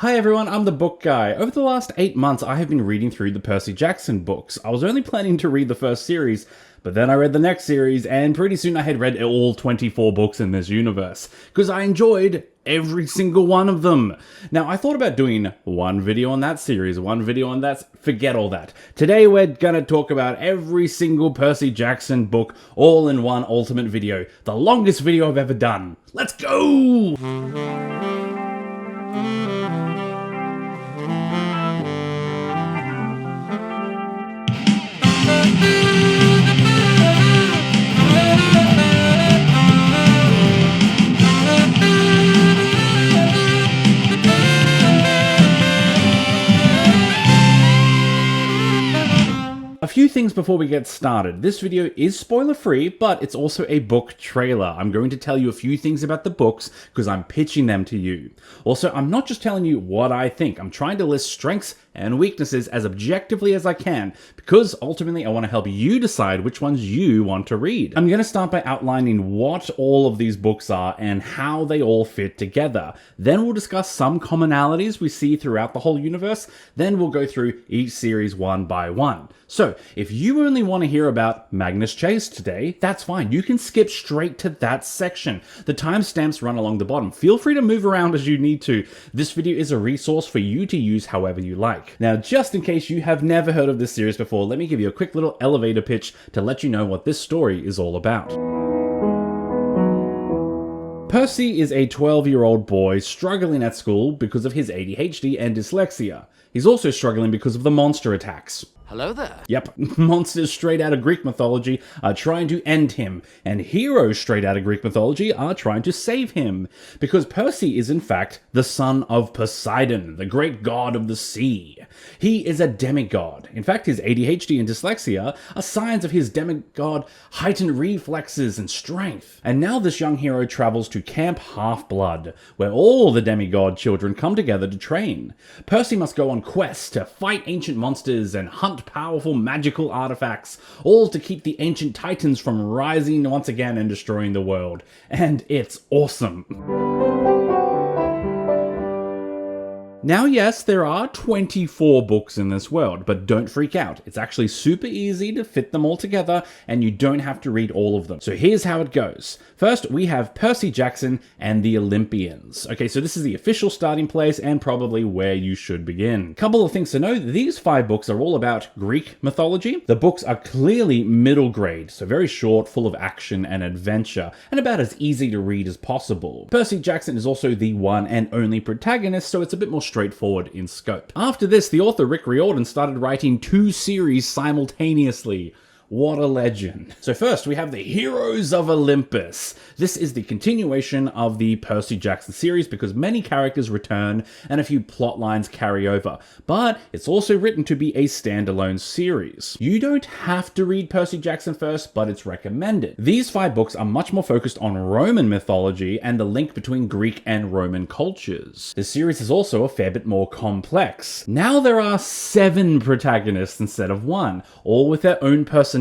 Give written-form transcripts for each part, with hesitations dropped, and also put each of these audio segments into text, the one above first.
Hi everyone, I'm the book guy. Over the last 8 months, I have been reading through the Percy Jackson books. I was only planning to read the first series, but then I read the next series, and pretty soon I had read all 24 books in this universe, because I enjoyed every single one of them. Now, I thought about doing one video on that series, one video on that, forget all that. Today we're gonna talk about every single Percy Jackson book, all in one ultimate video. The longest video I've ever done. Let's go! A few things before we get started. This video is spoiler free, but it's also a book trailer. I'm going to tell you a few things about the books because I'm pitching them to you. Also, I'm not just telling you what I think. I'm trying to list strengths and weaknesses as objectively as I can because ultimately I want to help you decide which ones you want to read. I'm going to start by outlining what all of these books are and how they all fit together. Then we'll discuss some commonalities we see throughout the whole universe. Then we'll go through each series one by one. So, if you only want to hear about Magnus Chase today, that's fine. You can skip straight to that section. The timestamps run along the bottom. Feel free to move around as you need to. This video is a resource for you to use however you like. Now, just in case you have never heard of this series before, let me give you a quick little elevator pitch to let you know what this story is all about. Percy is a 12-year-old boy struggling at school because of his ADHD and dyslexia. He's also struggling because of the monster attacks. Hello there. Yep, monsters straight out of Greek mythology are trying to end him, and heroes straight out of Greek mythology are trying to save him. Because Percy is in fact the son of Poseidon, the great god of the sea. He is a demigod. In fact, his ADHD and dyslexia are signs of his demigod heightened reflexes and strength. And now this young hero travels to Camp Half-Blood, where all the demigod children come together to train. Percy must go on quests to fight ancient monsters and hunt powerful magical artifacts, all to keep the ancient titans from rising once again and destroying the world. And it's awesome. Now, yes, there are 24 books in this world, but don't freak out. It's actually super easy to fit them all together, and you don't have to read all of them. So here's how it goes. First, we have Percy Jackson and the Olympians. Okay, so this is the official starting place and probably where you should begin. Couple of things to know, these 5 books are all about Greek mythology. The books are clearly middle grade, so very short, full of action and adventure, and about as easy to read as possible. Percy Jackson is also the one and only protagonist, so it's a bit more straightforward in scope. After this, the author Rick Riordan started writing 2 series simultaneously. What a legend. So first, we have the Heroes of Olympus. This is the continuation of the Percy Jackson series because many characters return and a few plot lines carry over, but it's also written to be a standalone series. You don't have to read Percy Jackson first, but it's recommended. These 5 books are much more focused on Roman mythology and the link between Greek and Roman cultures. The series is also a fair bit more complex. Now there are 7 protagonists instead of 1, all with their own personalities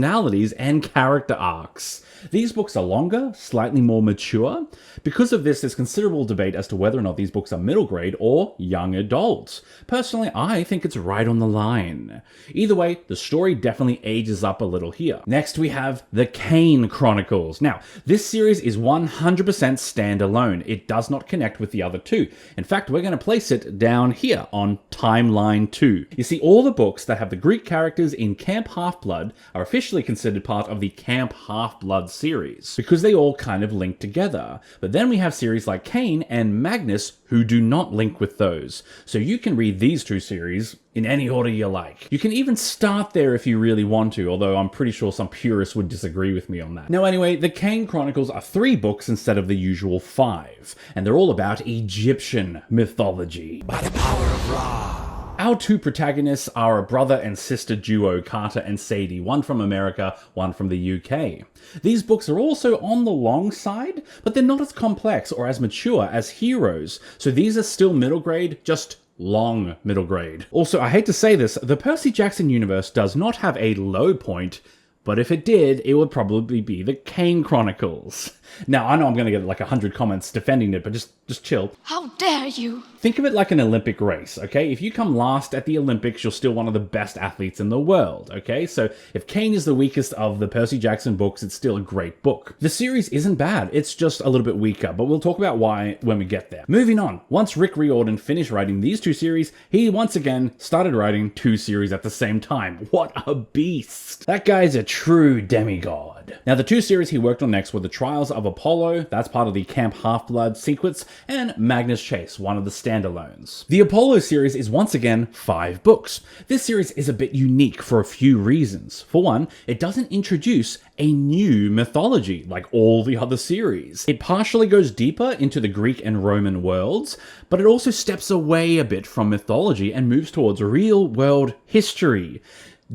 and character arcs. These books are longer, slightly more mature. Because of this, there's considerable debate as to whether or not these books are middle grade or young adult. Personally, I think it's right on the line. Either way, the story definitely ages up a little here. Next, we have the Kane Chronicles. Now, this series is 100% standalone. It does not connect with the other 2. In fact, we're going to place it down here on Timeline 2. You see, all the books that have the Greek characters in Camp Half-Blood are officially considered part of the Camp Half-Blood series because they all kind of link together. But then we have series like Kane and Magnus who do not link with those. So you can read these 2 series in any order you like. You can even start there if you really want to, although I'm pretty sure some purists would disagree with me on that. Now anyway, the Kane Chronicles are 3 books instead of the usual 5, and they're all about Egyptian mythology. By the power of Ra. Our 2 protagonists are a brother and sister duo, Carter and Sadie, one from America, one from the UK. These books are also on the long side, but they're not as complex or as mature as Heroes, so these are still middle grade, just long middle grade. Also, I hate to say this, the Percy Jackson universe does not have a low point, but if it did, it would probably be the Kane Chronicles. Now, I know I'm going to get like 100 comments defending it, but just chill. How dare you? Think of it like an Olympic race, okay? If you come last at the Olympics, you're still one of the best athletes in the world, okay? So if Kane is the weakest of the Percy Jackson books, it's still a great book. The series isn't bad, it's just a little bit weaker, but we'll talk about why when we get there. Moving on, once Rick Riordan finished writing these two series, he once again started writing two series at the same time. What a beast! That guy's a true demigod. Now, the two series he worked on next were the Trials of Apollo, that's part of the Camp Half-Blood sequence, and Magnus Chase, one of the standalones. The Apollo series is once again 5 books. This series is a bit unique for a few reasons. For one, it doesn't introduce a new mythology like all the other series. It partially goes deeper into the Greek and Roman worlds, but it also steps away a bit from mythology and moves towards real-world history.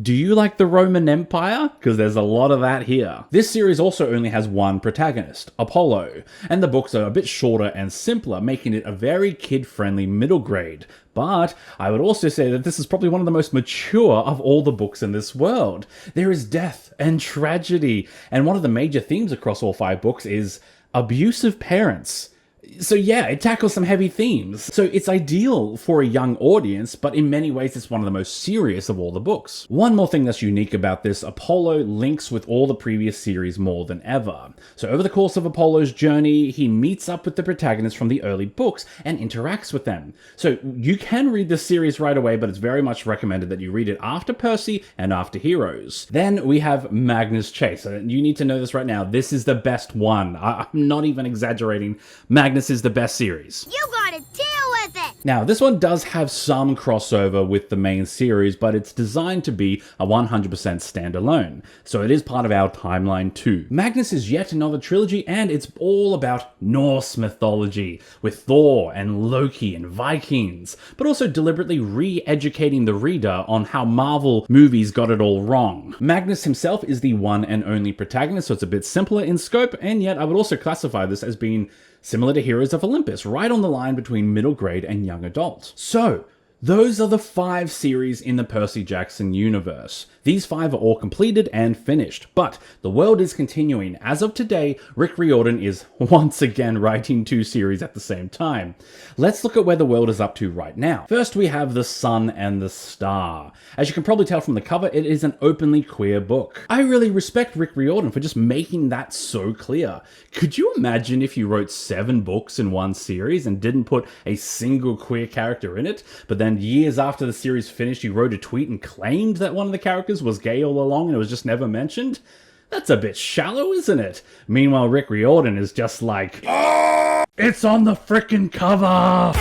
Do you like the Roman Empire? Because there's a lot of that here. This series also only has one protagonist, Apollo, and the books are a bit shorter and simpler, making it a very kid-friendly middle grade. But I would also say that this is probably one of the most mature of all the books in this world. There is death and tragedy, and one of the major themes across all 5 books is abusive parents. So yeah, it tackles some heavy themes. So it's ideal for a young audience, but in many ways it's one of the most serious of all the books. One more thing that's unique about this, Apollo links with all the previous series more than ever. So over the course of Apollo's journey, he meets up with the protagonists from the early books and interacts with them. So you can read this series right away, but it's very much recommended that you read it after Percy and after Heroes. Then we have Magnus Chase. You need to know this right now. This is the best one. I'm not even exaggerating. Magnus is the best series. You gotta deal with it! Now, this one does have some crossover with the main series, but it's designed to be a 100% standalone, so it is part of our timeline too. Magnus is yet another trilogy, and it's all about Norse mythology, with Thor and Loki and Vikings, but also deliberately re-educating the reader on how Marvel movies got it all wrong. Magnus himself is the one and only protagonist, so it's a bit simpler in scope, and yet I would also classify this as being similar to Heroes of Olympus, right on the line between middle grade and young adult. So, those are the 5 series in the Percy Jackson universe. These 5 are all completed and finished, but the world is continuing. As of today, Rick Riordan is once again writing 2 series at the same time. Let's look at where the world is up to right now. First, we have The Sun and the Star. As you can probably tell from the cover, it is an openly queer book. I really respect Rick Riordan for just making that so clear. Could you imagine if you wrote 7 books in one series and didn't put a single queer character in it, but then years after the series finished, you wrote a tweet and claimed that one of the characters was gay all along and it was just never mentioned? That's a bit shallow, isn't it? Meanwhile, Rick Riordan is just like, oh, it's on the frickin' cover!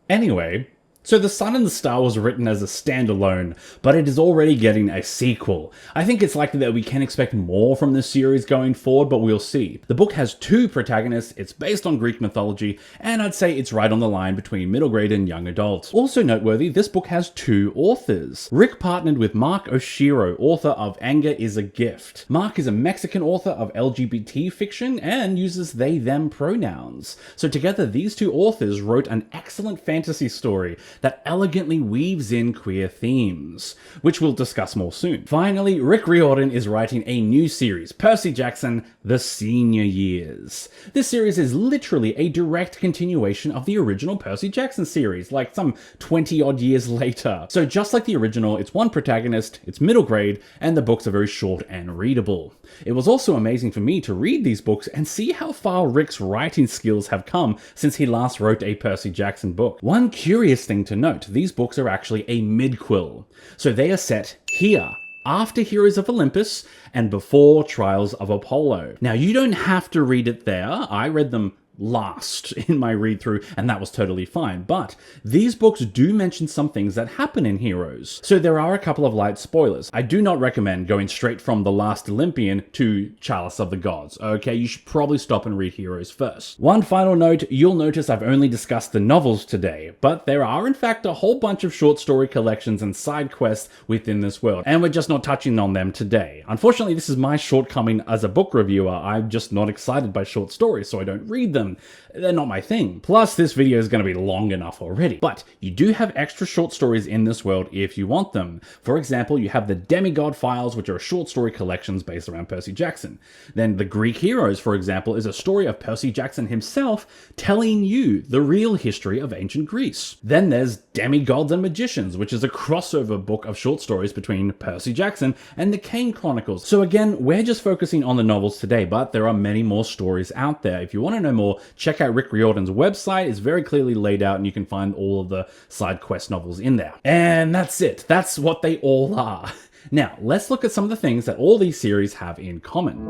Anyway, so The Sun and the Star was written as a standalone, but it is already getting a sequel. I think it's likely that we can expect more from this series going forward, but we'll see. The book has 2 protagonists, it's based on Greek mythology, and I'd say it's right on the line between middle grade and young adult. Also noteworthy, this book has 2 authors. Rick partnered with Mark Oshiro, author of Anger is a Gift. Mark is a Mexican author of LGBT fiction and uses they/them pronouns. So together, these 2 authors wrote an excellent fantasy story that elegantly weaves in queer themes, which we'll discuss more soon. Finally, Rick Riordan is writing a new series, Percy Jackson, The Senior Years. This series is literally a direct continuation of the original Percy Jackson series, like some 20 odd years later. So just like the original, it's one protagonist, it's middle grade, and the books are very short and readable. It was also amazing for me to read these books and see how far Rick's writing skills have come since he last wrote a Percy Jackson book. One curious thing to note, these books are actually a midquill. So they are set here, after Heroes of Olympus and before Trials of Apollo. Now, you don't have to read it there. I read them last in my read through, and that was totally fine. But these books do mention some things that happen in Heroes, so there are a couple of light spoilers. I do not recommend going straight from The Last Olympian to Chalice of the Gods. Okay, you should probably stop and read Heroes first. One final note, you'll notice I've only discussed the novels today, but there are in fact a whole bunch of short story collections and side quests within this world, and we're just not touching on them today. Unfortunately, this is my shortcoming as a book reviewer. I'm just not excited by short stories, so I don't read them. them. They're not my thing. Plus, this video is going to be long enough already. But you do have extra short stories in this world if you want them. For example, you have the Demigod Files, which are short story collections based around Percy Jackson. Then the Greek Heroes, for example, is a story of Percy Jackson himself telling you the real history of ancient Greece. Then there's Demigods and Magicians, which is a crossover book of short stories between Percy Jackson and the Kane Chronicles. So again, we're just focusing on the novels today, but there are many more stories out there. If you want to know more, check out Rick Riordan's website. It's very clearly laid out and you can find all of the side quest novels in there. And that's it. That's what they all are. Now, let's look at some of the things that all these series have in common.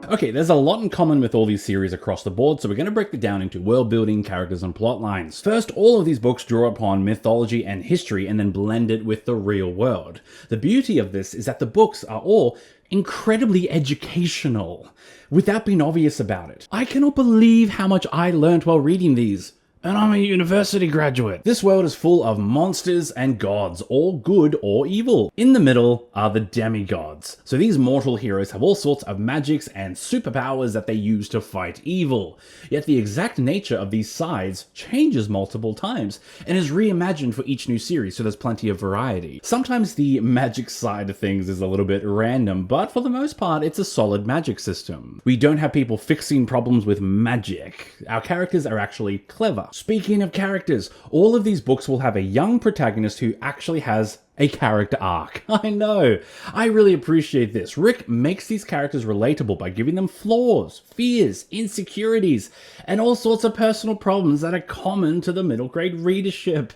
Okay, there's a lot in common with all these series across the board, so we're going to break it down into world building, characters, and plot lines. First, all of these books draw upon mythology and history and then blend it with the real world. The beauty of this is that the books are all incredibly educational, without being obvious about it. I cannot believe how much I learned while reading these. And I'm a university graduate. This world is full of monsters and gods, all good or evil. In the middle are the demigods. So these mortal heroes have all sorts of magics and superpowers that they use to fight evil. Yet the exact nature of these sides changes multiple times and is reimagined for each new series, so there's plenty of variety. Sometimes the magic side of things is a little bit random, but for the most part, it's a solid magic system. We don't have people fixing problems with magic. Our characters are actually clever. Speaking of characters, all of these books will have a young protagonist who actually has a character arc. I know. I really appreciate this. Rick makes these characters relatable by giving them flaws, fears, insecurities, and all sorts of personal problems that are common to the middle grade readership.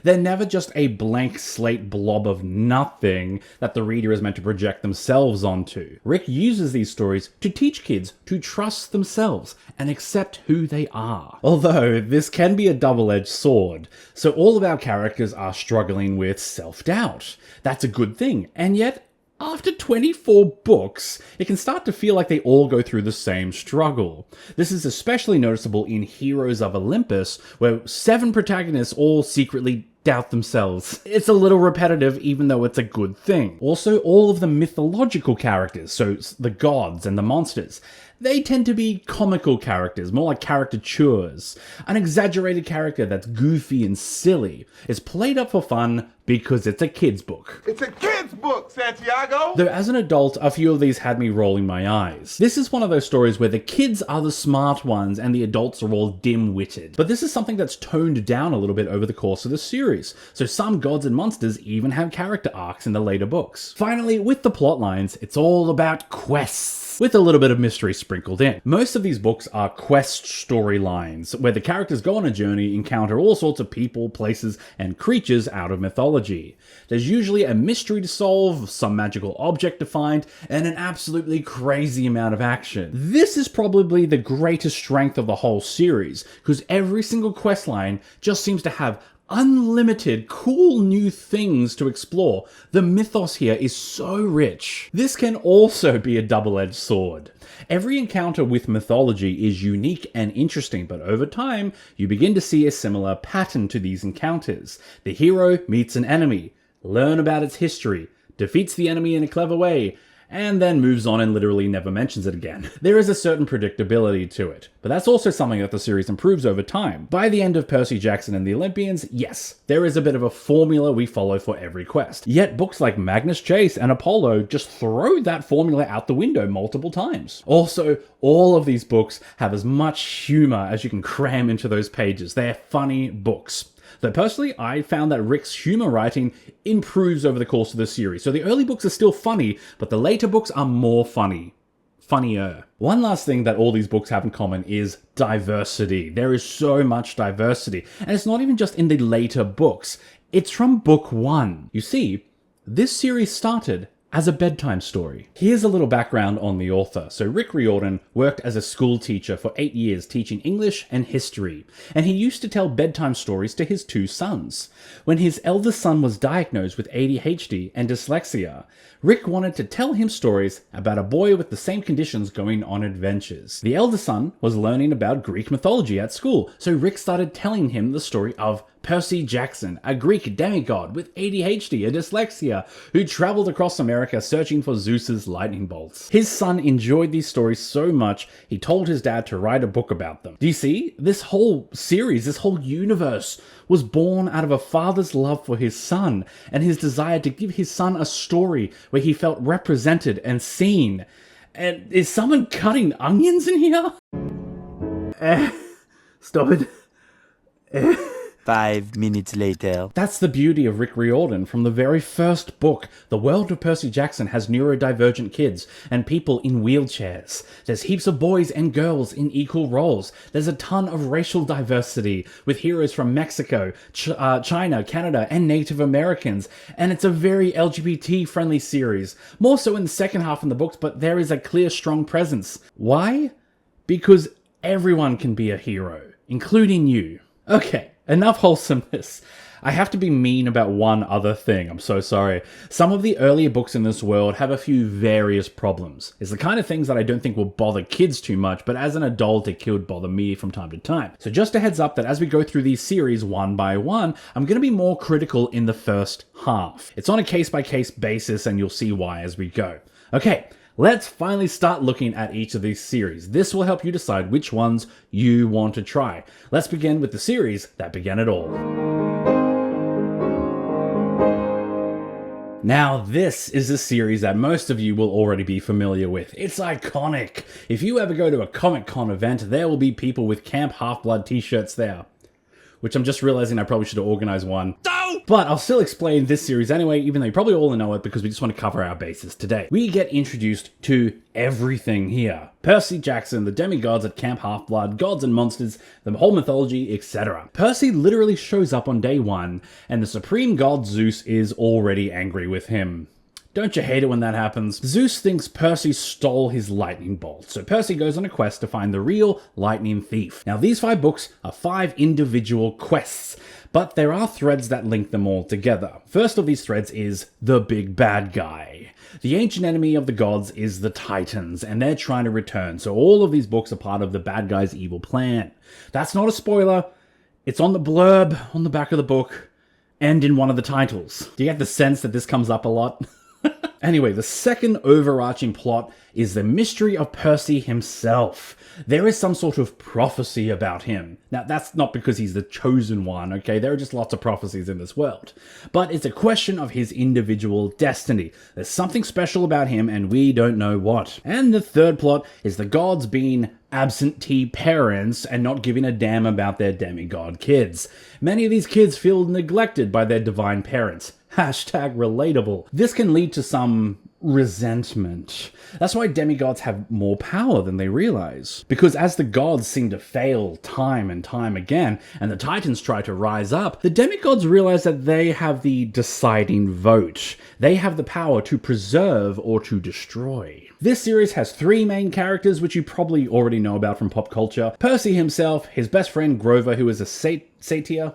They're never just a blank slate blob of nothing that the reader is meant to project themselves onto. Rick uses these stories to teach kids to trust themselves and accept who they are. Although this can be a double-edged sword, so all of our characters are struggling with self-doubt. That's a good thing, and yet after 24 books, it can start to feel like they all go through the same struggle. This is especially noticeable in Heroes of Olympus, where 7 protagonists all secretly doubt themselves. It's a little repetitive, even though it's a good thing. Also, all of the mythological characters, so the gods and the monsters, they tend to be comical characters, more like caricatures. An exaggerated character that's goofy and silly is played up for fun because it's a kid's book. It's a kid's book, Santiago! Though as an adult, a few of these had me rolling my eyes. This is one of those stories where the kids are the smart ones and the adults are all dim-witted. But this is something that's toned down a little bit over the course of the series, so some gods and monsters even have character arcs in the later books. Finally, with the plot lines, it's all about quests, with a little bit of mystery sprinkled in. Most of these books are quest storylines, where the characters go on a journey, encounter all sorts of people, places, and creatures out of mythology. There's usually a mystery to solve, some magical object to find, and an absolutely crazy amount of action. This is probably the greatest strength of the whole series, because every single quest line just seems to have unlimited cool new things to explore. The mythos here is so rich. This can also be a double-edged sword. Every encounter with mythology is unique and interesting, but over time, you begin to see a similar pattern to these encounters. The hero meets an enemy, learn about its history, defeats the enemy in a clever way, and then moves on and literally never mentions it again. There is a certain predictability to it, but that's also something that the series improves over time. By the end of Percy Jackson and the Olympians, yes, there is a bit of a formula we follow for every quest. Yet books like Magnus Chase and Apollo just throw that formula out the window multiple times. Also, all of these books have as much humor as you can cram into those pages. They're funny books. Though personally, I found that Rick's humor writing improves over the course of the series. So the early books are still funny, but the later books are more funny. Funnier. One last thing that all these books have in common is diversity. There is so much diversity. And it's not even just in the later books. It's from book 1. You see, this series started as a bedtime story. Here's a little background on the author. So Rick Riordan worked as a school teacher for 8 years teaching English and history, and he used to tell bedtime stories to his 2 sons. When his eldest son was diagnosed with ADHD and dyslexia, Rick wanted to tell him stories about a boy with the same conditions going on adventures. The eldest son was learning about Greek mythology at school, so Rick started telling him the story of Percy Jackson, a Greek demigod with ADHD and dyslexia who traveled across America America searching for Zeus's lightning bolts. His son enjoyed these stories so much, he told his dad to write a book about them. Do you see? This whole series, this whole universe was born out of a father's love for his son and his desire to give his son a story where he felt represented and seen. And is someone cutting onions in here? Stop it. 5 minutes later. That's the beauty of Rick Riordan. From the very first book, the world of Percy Jackson has neurodivergent kids and people in wheelchairs. There's heaps of boys and girls in equal roles. There's a ton of racial diversity with heroes from Mexico, China, Canada, and Native Americans. And it's a very LGBT-friendly series. More so in the second half in the books, but there is a clear, strong presence. Why? Because everyone can be a hero, including you. Okay. Enough wholesomeness. I have to be mean about one other thing. I'm so sorry. Some of the earlier books in this world have a few various problems. It's the kind of things that I don't think will bother kids too much, but as an adult, it could bother me from time to time. So just a heads up that as we go through these series one by one, I'm going to be more critical in the first half. It's on a case-by-case basis, and you'll see why as we go. Okay. Let's finally start looking at each of these series. This will help you decide which ones you want to try. Let's begin with the series that began it all. Now, this is a series that most of you will already be familiar with. It's iconic. If you ever go to a Comic-Con event, there will be people with Camp Half-Blood t-shirts there. Which I'm just realizing I probably should have organized one. But I'll still explain this series anyway, even though you probably all know it because we just want to cover our bases today. We get introduced to everything here. Percy Jackson, the demigods at Camp Half-Blood, gods and monsters, the whole mythology, etc. Percy literally shows up on day one, and the supreme god Zeus is already angry with him. Don't you hate it when that happens? Zeus thinks Percy stole his lightning bolt, so Percy goes on a quest to find the real lightning thief. Now, these 5 books are 5 individual quests, but there are threads that link them all together. First of these threads is the big bad guy. The ancient enemy of the gods is the Titans, and they're trying to return, so all of these books are part of the bad guy's evil plan. That's not a spoiler. It's on the blurb, on the back of the book, and in one of the titles. Do you get the sense that this comes up a lot? Anyway, the second overarching plot is the mystery of Percy himself. There is some sort of prophecy about him. Now, that's not because he's the chosen one, okay? There are just lots of prophecies in this world. But it's a question of his individual destiny. There's something special about him, and we don't know what. And the third plot is the gods being absentee parents and not giving a damn about their demigod kids. Many of these kids feel neglected by their divine parents. Hashtag relatable. This can lead to some resentment. That's why demigods have more power than they realize. Because as the gods seem to fail time and time again, and the Titans try to rise up, the demigods realize that they have the deciding vote. They have the power to preserve or to destroy. This series has 3 main characters, which you probably already know about from pop culture. Percy himself, his best friend Grover, who is a satyr?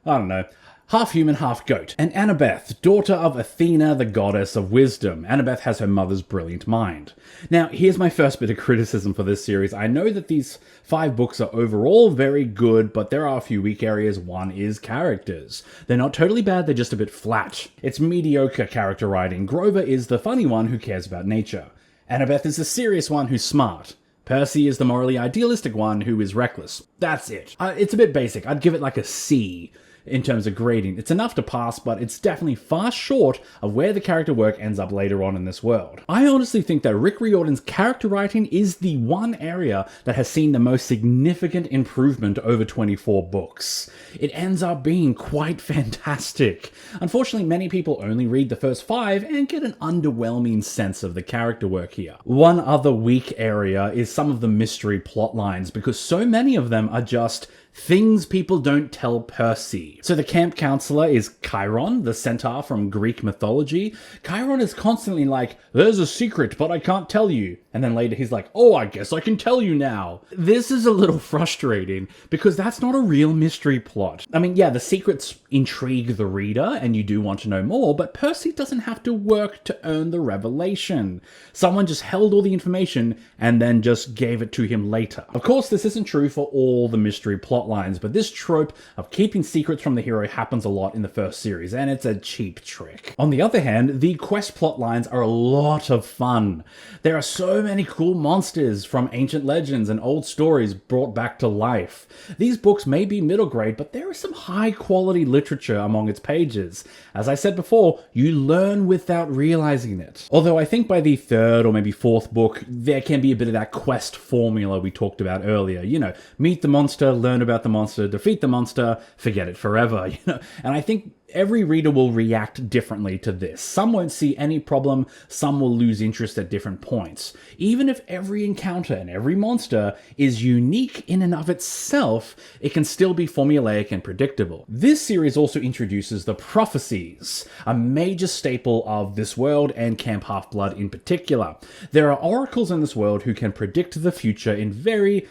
I don't know. Half human, half goat. And Annabeth, daughter of Athena, the goddess of wisdom. Annabeth has her mother's brilliant mind. Now, here's my first bit of criticism for this series. I know that these 5 books are overall very good, but there are a few weak areas. One is characters. They're not totally bad, they're just a bit flat. It's mediocre character writing. Grover is the funny one who cares about nature. Annabeth is the serious one who's smart. Percy is the morally idealistic one who is reckless. That's it. It's a bit basic. I'd give it like a C. In terms of grading. It's enough to pass, but it's definitely far short of where the character work ends up later on in this world. I honestly think that Rick Riordan's character writing is the one area that has seen the most significant improvement over 24 books. It ends up being quite fantastic. Unfortunately, many people only read the first 5 and get an underwhelming sense of the character work here. One other weak area is some of the mystery plot lines, because so many of them are just things people don't tell Percy. So the camp counselor is Chiron, the centaur from Greek mythology. Chiron is constantly like, there's a secret, but I can't tell you. And then later he's like, oh, I guess I can tell you now. This is a little frustrating because that's not a real mystery plot. I mean, yeah, the secrets intrigue the reader and you do want to know more, but Percy doesn't have to work to earn the revelation. Someone just held all the information and then just gave it to him later. Of course, this isn't true for all the mystery plot plot lines, but this trope of keeping secrets from the hero happens a lot in the first series, and it's a cheap trick. On the other hand, the quest plot lines are a lot of fun. There are so many cool monsters from ancient legends and old stories brought back to life. These books may be middle grade, but there is some high quality literature among its pages. As I said before, you learn without realizing it. Although I think by the third or maybe fourth book, there can be a bit of that quest formula we talked about earlier. You know, meet the monster, learn about the monster, defeat the monster, forget it forever, you know. And I think every reader will react differently to this. Some won't see any problem, some will lose interest at different points. Even if every encounter and every monster is unique in and of itself, it can still be formulaic and predictable. This series also introduces the prophecies, a major staple of this world and Camp Half-Blood in particular. There are oracles in this world who can predict the future in very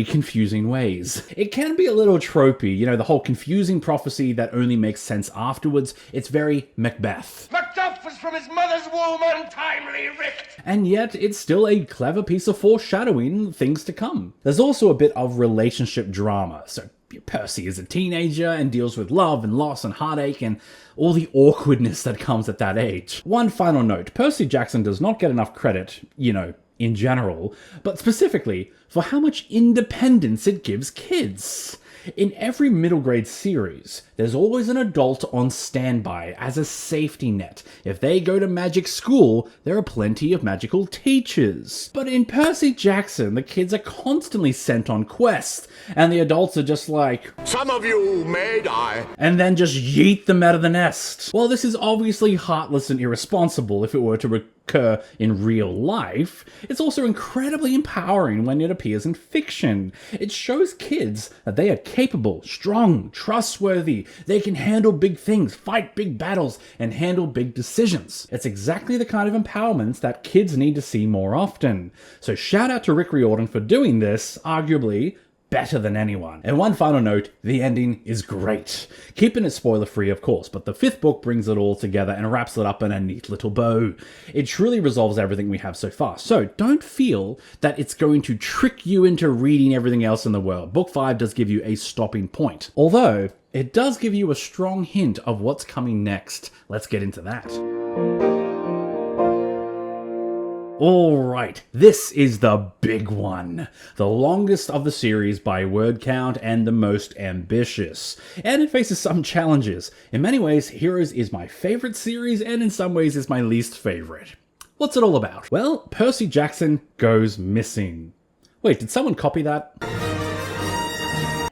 confusing ways. It can be a little tropey, you know, the whole confusing prophecy that only makes sense afterwards. It's very Macbeth. Macduff was from his mother's womb untimely ripped. And yet, it's still a clever piece of foreshadowing things to come. There's also a bit of relationship drama. So Percy is a teenager and deals with love and loss and heartache and all the awkwardness that comes at that age. One final note, Percy Jackson does not get enough credit, you know, in general, but specifically for how much independence it gives kids. In every middle grade series, there's always an adult on standby as a safety net. If they go to magic school, there are plenty of magical teachers. But in Percy Jackson, the kids are constantly sent on quests, and the adults are just like, Some of you may die. and then just yeet them out of the nest. While this is obviously heartless and irresponsible if it were to occur in real life, it's also incredibly empowering when it appears in fiction. It shows kids that they are capable, strong, trustworthy. They can handle big things, fight big battles, and handle big decisions. It's exactly the kind of empowerment that kids need to see more often. So shout out to Rick Riordan for doing this, arguably better than anyone. And one final note, the ending is great. Keeping it spoiler free, of course, but the fifth book brings it all together and wraps it up in a neat little bow. It truly resolves everything we have so far, so don't feel that it's going to trick you into reading everything else in the world. Book 5 does give you a stopping point, although it does give you a strong hint of what's coming next. Let's get into that. Alright, this is the big one. The longest of the series by word count and the most ambitious. And it faces some challenges. In many ways, Heroes is my favorite series and in some ways is my least favorite. What's it all about? Well, Percy Jackson goes missing. Wait, did someone copy that?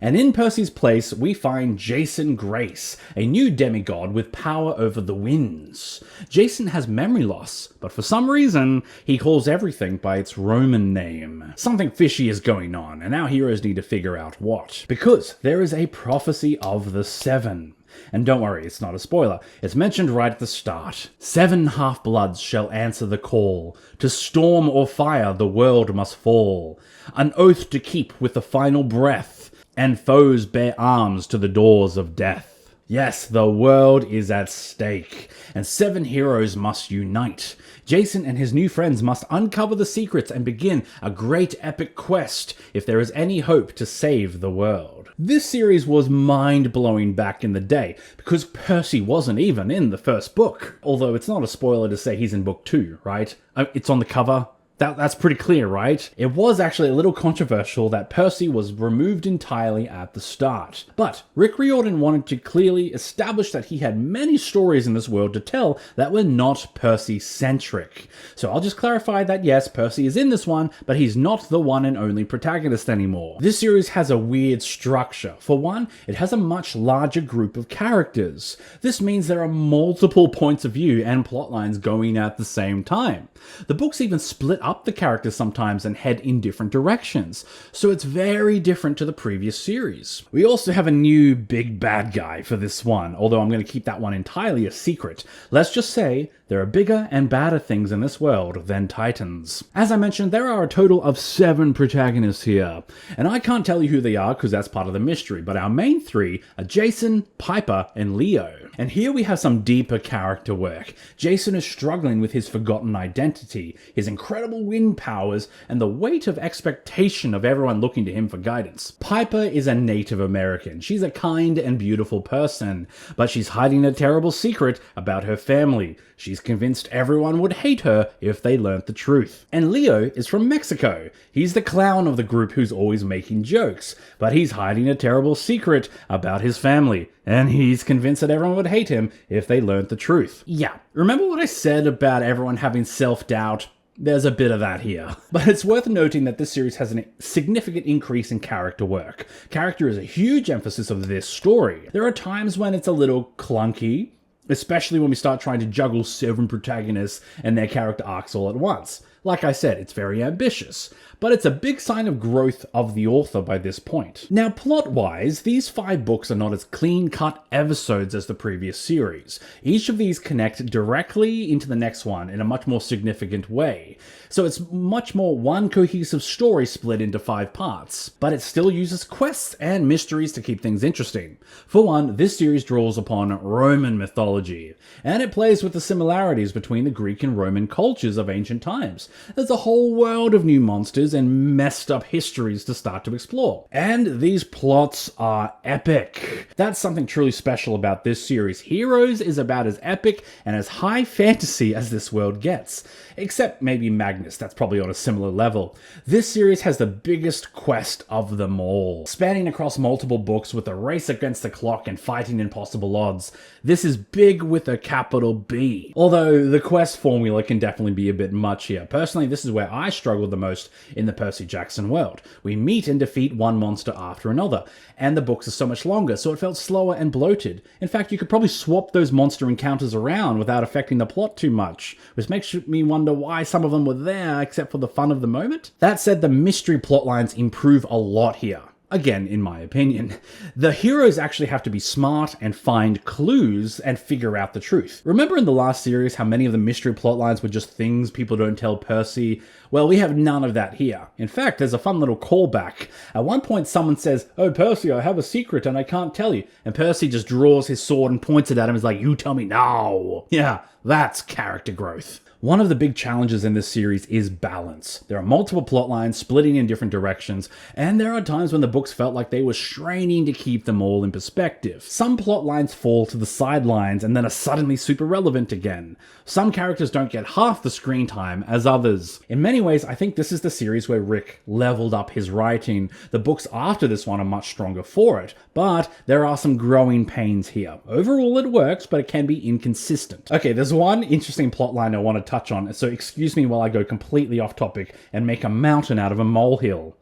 And in Percy's place, we find Jason Grace, a new demigod with power over the winds. Jason has memory loss, but for some reason, he calls everything by its Roman name. Something fishy is going on, and our heroes need to figure out what. Because there is a prophecy of the Seven. And don't worry, it's not a spoiler. It's mentioned right at the start. 7 half-bloods shall answer the call. To storm or fire the world must fall. An oath to keep with the final breath. And foes bear arms to the doors of death. Yes, the world is at stake, and 7 heroes must unite. Jason and his new friends must uncover the secrets and begin a great epic quest if there is any hope to save the world. This series was mind-blowing back in the day, because Percy wasn't even in the first book. Although it's not a spoiler to say he's in book 2, right? It's on the cover. That's pretty clear, right? It was actually a little controversial that Percy was removed entirely at the start. But Rick Riordan wanted to clearly establish that he had many stories in this world to tell that were not Percy-centric. So I'll just clarify that yes, Percy is in this one, but he's not the one and only protagonist anymore. This series has a weird structure. For one, it has a much larger group of characters. This means there are multiple points of view and plot lines going at the same time. The books even split up the characters sometimes and head in different directions, so it's very different to the previous series. We also have a new big bad guy for this one, although I'm going to keep that one entirely a secret. Let's just say there are bigger and badder things in this world than Titans. As I mentioned, there are a total of 7 protagonists here, and I can't tell you who they are because that's part of the mystery, but our main 3 are Jason, Piper, and Leo. And here we have some deeper character work. Jason is struggling with his forgotten identity, his incredible natural wind powers and the weight of expectation of everyone looking to him for guidance. Piper is a Native American. She's a kind and beautiful person, but she's hiding a terrible secret about her family. She's convinced everyone would hate her if they learnt the truth. And Leo is from Mexico. He's the clown of the group who's always making jokes, but he's hiding a terrible secret about his family, and he's convinced that everyone would hate him if they learnt the truth. Yeah, remember what I said about everyone having self-doubt? There's a bit of that here. But it's worth noting that this series has a significant increase in character work. Character is a huge emphasis of this story. There are times when it's a little clunky, especially when we start trying to juggle 7 protagonists and their character arcs all at once. Like I said, it's very ambitious, but it's a big sign of growth of the author by this point. Now, plot-wise, these 5 books are not as clean-cut episodes as the previous series. Each of these connect directly into the next one in a much more significant way. So it's much more one cohesive story split into 5 parts, but it still uses quests and mysteries to keep things interesting. For one, this series draws upon Roman mythology, and it plays with the similarities between the Greek and Roman cultures of ancient times. There's a whole world of new monsters and messed up histories to start to explore. And these plots are epic. That's something truly special about this series. Heroes is about as epic and as high fantasy as this world gets. Except maybe Magnus, that's probably on a similar level. This series has the biggest quest of them all, spanning across multiple books with a race against the clock and fighting impossible odds. This is big with a capital B. Although the quest formula can definitely be a bit much here. Personally, this is where I struggled the most in the Percy Jackson world. We meet and defeat one monster after another, and the books are so much longer, so it felt slower and bloated. In fact, you could probably swap those monster encounters around without affecting the plot too much, which makes me wonder why some of them were there except for the fun of the moment. That said, the mystery plotlines improve a lot here. Again, in my opinion. The heroes actually have to be smart and find clues and figure out the truth. Remember in the last series how many of the mystery plotlines were just things people don't tell Percy? Well, we have none of that here. In fact, there's a fun little callback. At one point someone says, "Oh Percy, I have a secret and I can't tell you." And Percy just draws his sword and points it at him and is like, "You tell me now." Yeah, that's character growth. One of the big challenges in this series is balance. There are multiple plot lines splitting in different directions, and there are times when the books felt like they were straining to keep them all in perspective. Some plot lines fall to the sidelines and then are suddenly super relevant again. Some characters don't get half the screen time as others. In many ways, I think this is the series where Rick leveled up his writing. The books after this one are much stronger for it, but there are some growing pains here. Overall, it works, but it can be inconsistent. Okay, there's one interesting plot line I want to touch on, so excuse me while I go completely off topic and make a mountain out of a molehill.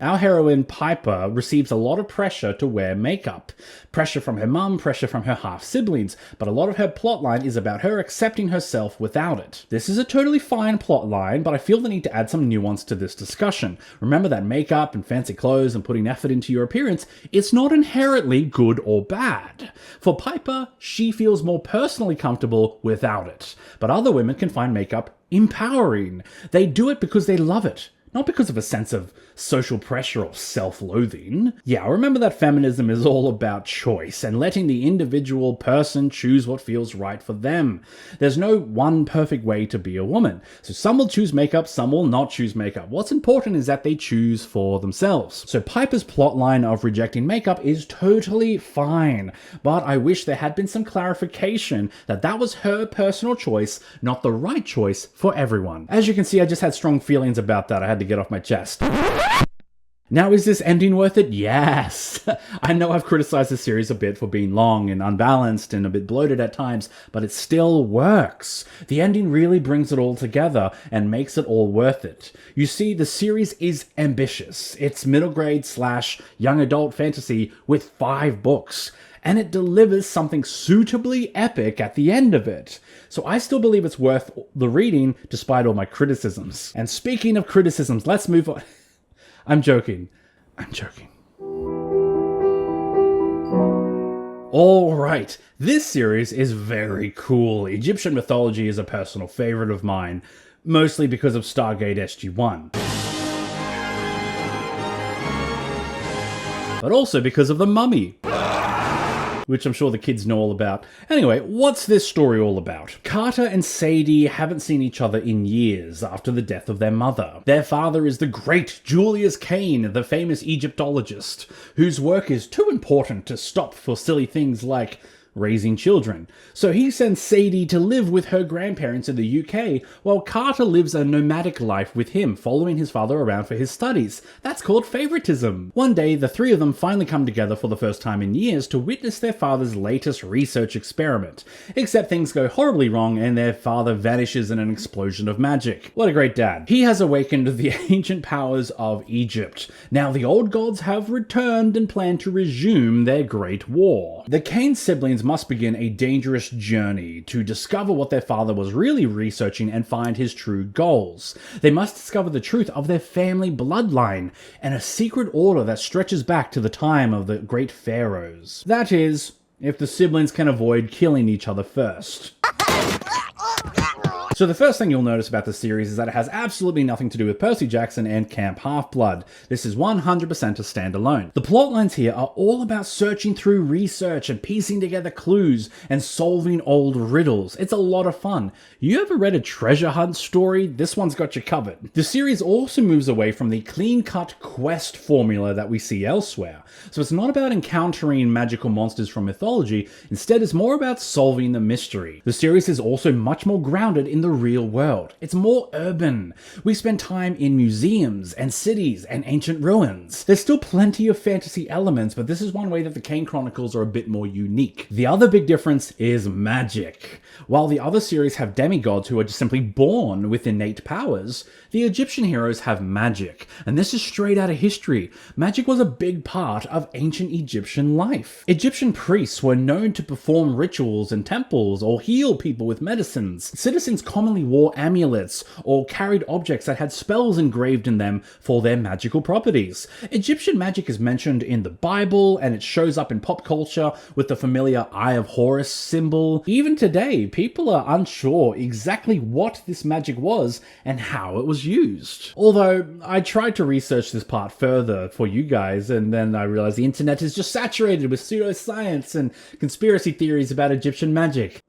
Our heroine, Piper, receives a lot of pressure to wear makeup. Pressure from her mum, pressure from her half-siblings, but a lot of her plotline is about her accepting herself without it. This is a totally fine plotline, but I feel the need to add some nuance to this discussion. Remember that makeup and fancy clothes and putting effort into your appearance, it's not inherently good or bad. For Piper, she feels more personally comfortable without it, but other women can find makeup empowering. They do it because they love it. Not because of a sense of social pressure or self-loathing. Yeah, remember that feminism is all about choice and letting the individual person choose what feels right for them. There's no one perfect way to be a woman. So some will choose makeup, some will not choose makeup. What's important is that they choose for themselves. So Piper's plotline of rejecting makeup is totally fine, but I wish there had been some clarification that that was her personal choice, not the right choice for everyone. As you can see, I just had strong feelings about that. I had to get off my chest. Now, is this ending worth it? Yes! I know I've criticized this series a bit for being long and unbalanced and a bit bloated at times, but it still works. The ending really brings it all together and makes it all worth it. You see, the series is ambitious. It's middle grade / young adult fantasy with 5 books. And it delivers something suitably epic at the end of it. So I still believe it's worth the reading despite all my criticisms. And speaking of criticisms, let's move on. I'm joking. Alright, this series is very cool. Egyptian mythology is a personal favorite of mine, mostly because of Stargate SG-1. But also because of the mummy. which I'm sure the kids know all about. Anyway, what's this story all about? Carter and Sadie haven't seen each other in years after the death of their mother. Their father is the great Julius Kane, the famous Egyptologist, whose work is too important to stop for silly things like raising children. So he sends Sadie to live with her grandparents in the UK, while Carter lives a nomadic life with him, following his father around for his studies. That's called favoritism. One day, the three of them finally come together for the first time in years to witness their father's latest research experiment. Except things go horribly wrong and their father vanishes in an explosion of magic. What a great dad. He has awakened the ancient powers of Egypt. Now the old gods have returned and plan to resume their great war. The Kane siblings must begin a dangerous journey to discover what their father was really researching and find his true goals. They must discover the truth of their family bloodline and a secret order that stretches back to the time of the great pharaohs. That is, if the siblings can avoid killing each other first. So the first thing you'll notice about the series is that it has absolutely nothing to do with Percy Jackson and Camp Half-Blood. This is 100% a standalone. The plotlines here are all about searching through research and piecing together clues and solving old riddles. It's a lot of fun. You ever read a treasure hunt story? This one's got you covered. The series also moves away from the clean-cut quest formula that we see elsewhere. So it's not about encountering magical monsters from mythology, instead it's more about solving the mystery. The series is also much more grounded in the real world. It's more urban. We spend time in museums and cities and ancient ruins. There's still plenty of fantasy elements, but this is one way that the Kane Chronicles are a bit more unique. The other big difference is magic. While the other series have demigods who are just simply born with innate powers, the Egyptian heroes have magic, and this is straight out of history. Magic was a big part of ancient Egyptian life. Egyptian priests were known to perform rituals in temples or heal people with medicines. Citizens commonly wore amulets or carried objects that had spells engraved in them for their magical properties. Egyptian magic is mentioned in the Bible, and it shows up in pop culture with the familiar Eye of Horus symbol. Even today, people are unsure exactly what this magic was and how it was used. Although, I tried to research this part further for you guys, and then I realized the internet is just saturated with pseudoscience and conspiracy theories about Egyptian magic.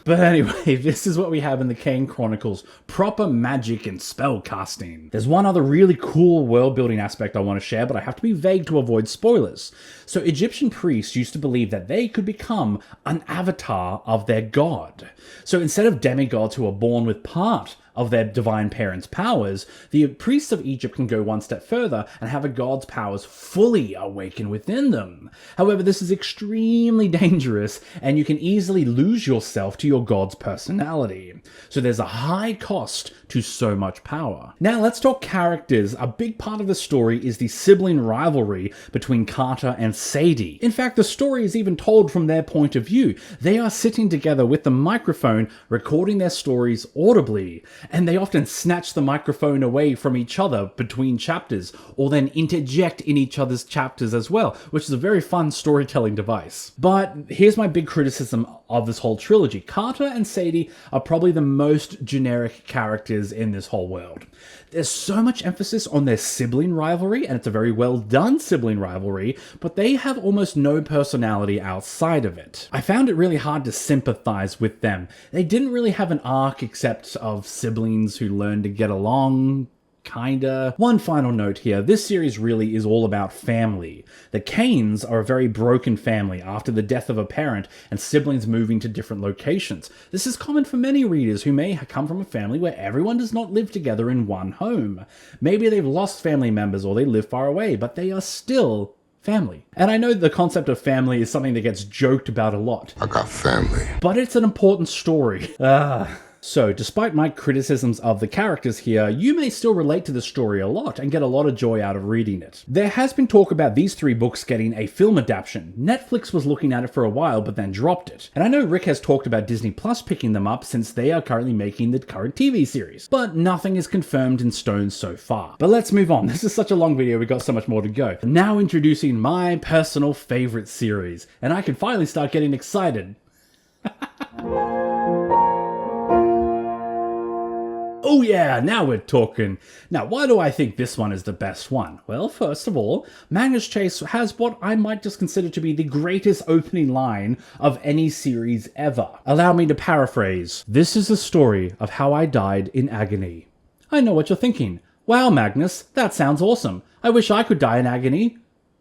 But anyway, this is what we have in the Kane Chronicles: proper magic and spell casting. There's one other really cool world building aspect I want to share, but I have to be vague to avoid spoilers. So Egyptian priests used to believe that they could become an avatar of their god. So instead of demigods who are born with part of their divine parents' powers, the priests of Egypt can go one step further and have a god's powers fully awaken within them. However, this is extremely dangerous, and you can easily lose yourself to your god's personality. So there's a high cost to so much power. Now let's talk characters. A big part of the story is the sibling rivalry between Carter and Sadie. In fact, the story is even told from their point of view. They are sitting together with the microphone, recording their stories audibly, and they often snatch the microphone away from each other between chapters, or then interject in each other's chapters as well, which is a very fun storytelling device. But here's my big criticism of this whole trilogy. Carter and Sadie are probably the most generic characters in this whole world. There's so much emphasis on their sibling rivalry, and it's a very well done sibling rivalry, but they have almost no personality outside of it. I found it really hard to sympathize with them. They didn't really have an arc except of siblings who learn to get along, kinda. One final note here, this series really is all about family. The Kanes are a very broken family after the death of a parent and siblings moving to different locations. This is common for many readers who may come from a family where everyone does not live together in one home. Maybe they've lost family members or they live far away, but they are still family. And I know the concept of family is something that gets joked about a lot. I got family. But it's an important story. So, despite my criticisms of the characters here, you may still relate to the story a lot and get a lot of joy out of reading it. There has been talk about these three books getting a film adaptation. Netflix was looking at it for a while, but then dropped it. And I know Rick has talked about Disney Plus picking them up since they are currently making the current TV series. But nothing is confirmed in stone so far. But let's move on. This is such a long video, we've got so much more to go. Now introducing my personal favorite series. And I can finally start getting excited. Oh yeah, now we're talking. Now, why do I think this one is the best one? Well, first of all, Magnus Chase has what I might just consider to be the greatest opening line of any series ever. Allow me to paraphrase. This is the story of how I died in agony. I know what you're thinking. Wow, Magnus, that sounds awesome. I wish I could die in agony.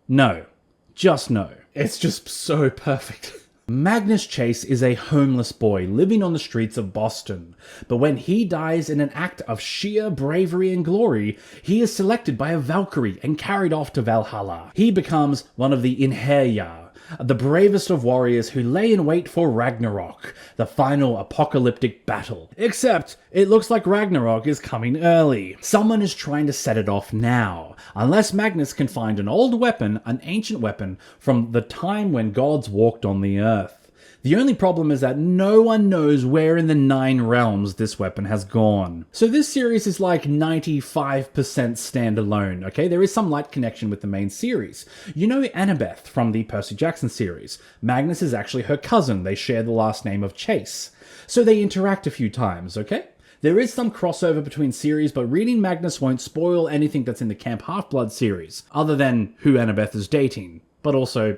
No. Just no. It's just so perfect. Magnus Chase is a homeless boy living on the streets of Boston, but when he dies in an act of sheer bravery and glory, he is selected by a Valkyrie and carried off to Valhalla. He becomes one of the Inherja, the bravest of warriors who lay in wait for Ragnarok, the final apocalyptic battle. Except, it looks like Ragnarok is coming early. Someone is trying to set it off now, unless Magnus can find an old weapon, an ancient weapon, from the time when gods walked on the earth. The only problem is that no one knows where in the 9 realms this weapon has gone. So this series is like 95% standalone, okay? There is some light connection with the main series. You know Annabeth from the Percy Jackson series. Magnus is actually her cousin. They share the last name of Chase. So they interact a few times, okay? There is some crossover between series, but reading Magnus won't spoil anything that's in the Camp Half-Blood series, other than who Annabeth is dating, but also...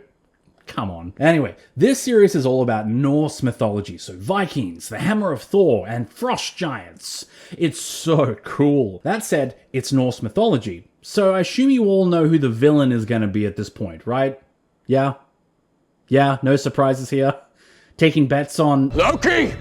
come on. Anyway, this series is all about Norse mythology, so Vikings, the Hammer of Thor, and Frost Giants. It's so cool. That said, it's Norse mythology, so I assume you all know who the villain is going to be at this point, right? Yeah? Yeah, no surprises here? Taking bets on... Loki!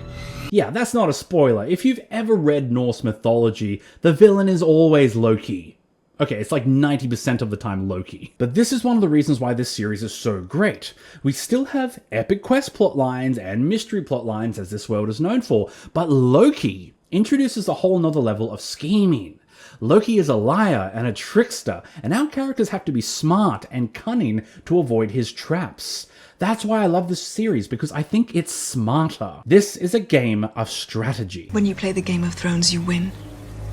Yeah, that's not a spoiler. If you've ever read Norse mythology, the villain is always Loki. Okay, it's like 90% of the time Loki. But this is one of the reasons why this series is so great. We still have epic quest plot lines and mystery plot lines as this world is known for, but Loki introduces a whole nother level of scheming. Loki is a liar and a trickster, and our characters have to be smart and cunning to avoid his traps. That's why I love this series, because I think it's smarter. This is a game of strategy. When you play the Game of Thrones, you win.